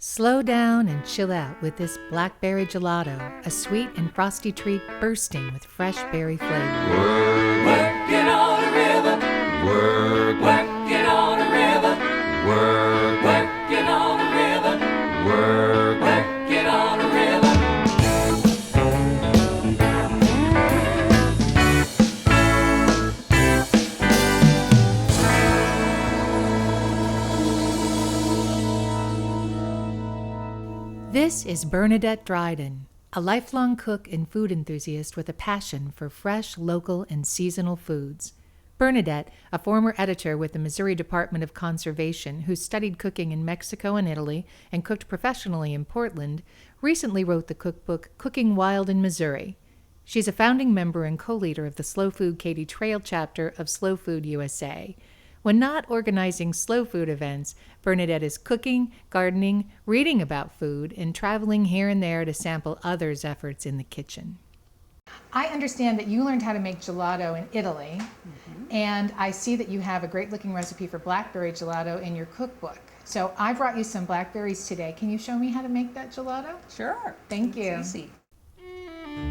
Slow down and chill out with this Blackberry Gelato, a sweet and frosty treat bursting with fresh berry flavor. Working on a rhythm. Working on a rhythm. Working on a rhythm. Working on a rhythm. This is Bernadette Dryden, a lifelong cook and food enthusiast with a passion for fresh, local, and seasonal foods. Bernadette, a former editor with the Missouri Department of Conservation who studied cooking in Mexico and Italy and cooked professionally in Portland, recently wrote the cookbook Cooking Wild in Missouri. She's a founding member and co-leader of the Slow Food Katy Trail chapter of Slow Food USA. When not organizing slow food events, Bernadette is cooking, gardening, reading about food, and traveling here and there to sample others' efforts in the kitchen. I understand that you learned how to make gelato in Italy, and I see that you have a great-looking recipe for blackberry gelato in your cookbook. So I brought you some blackberries today. Can you show me how to make that gelato? Sure. Thank you. It's easy.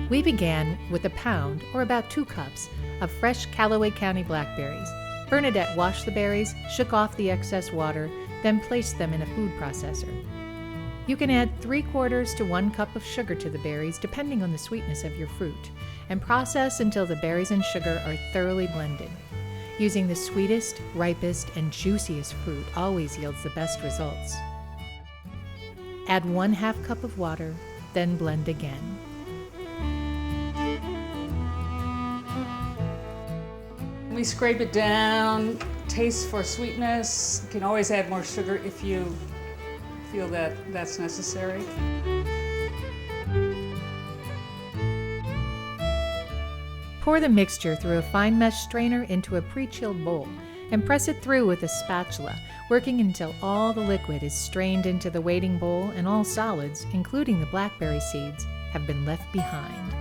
We began with a pound, or about 2 cups, of fresh Callaway County blackberries. Bernadette washed the berries, shook off the excess water, then placed them in a food processor. You can add 3/4 to 1 cup of sugar to the berries, depending on the sweetness of your fruit, and process until the berries and sugar are thoroughly blended. Using the sweetest, ripest, and juiciest fruit always yields the best results. Add 1/2 cup of water, then blend again. We scrape it down, taste for sweetness. You can always add more sugar if you feel that that's necessary. Pour the mixture through a fine mesh strainer into a pre-chilled bowl and press it through with a spatula, working until all the liquid is strained into the waiting bowl and all solids, including the blackberry seeds, have been left behind.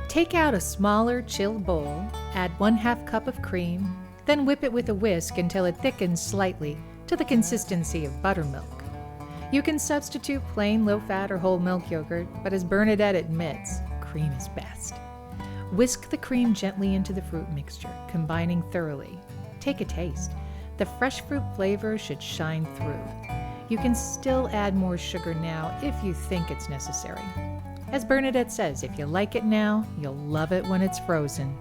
Take out a smaller, chilled bowl, add 1/2 cup of cream, then whip it with a whisk until it thickens slightly to the consistency of buttermilk. You can substitute plain low-fat or whole milk yogurt, but as Bernadette admits, cream is best. Whisk the cream gently into the fruit mixture, combining thoroughly. Take a taste. The fresh fruit flavor should shine through. You can still add more sugar now if you think it's necessary. As Bernadette says, if you like it now, you'll love it when it's frozen.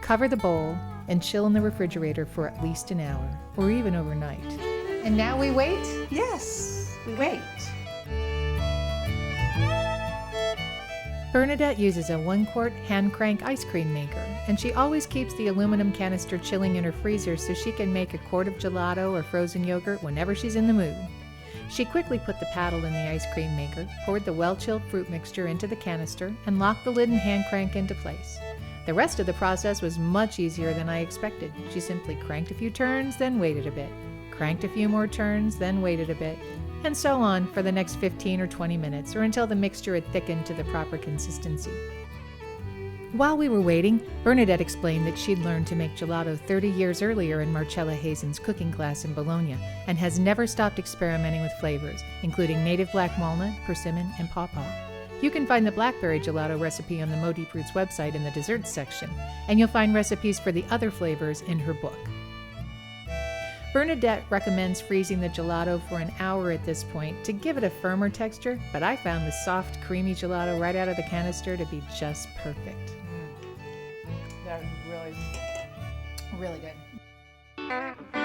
Cover the bowl and chill in the refrigerator for at least an hour, or even overnight. And now we wait? Yes, we wait. Bernadette uses a 1-quart hand-crank ice cream maker, and she always keeps the aluminum canister chilling in her freezer so she can make a quart of gelato or frozen yogurt whenever she's in the mood. She quickly put the paddle in the ice cream maker, poured the well-chilled fruit mixture into the canister, and locked the lid and hand crank into place. The rest of the process was much easier than I expected. She simply cranked a few turns, then waited a bit, cranked a few more turns, then waited a bit, and so on for the next 15 or 20 minutes, or until the mixture had thickened to the proper consistency. While we were waiting, Bernadette explained that she'd learned to make gelato 30 years earlier in Marcella Hazen's cooking class in Bologna and has never stopped experimenting with flavors, including native black walnut, persimmon, and pawpaw. You can find the blackberry gelato recipe on the Mo Deep Roots website in the desserts section, and you'll find recipes for the other flavors in her book. Bernadette recommends freezing the gelato for an hour at this point to give it a firmer texture, but I found the soft, creamy gelato right out of the canister to be just perfect. That was really Really good.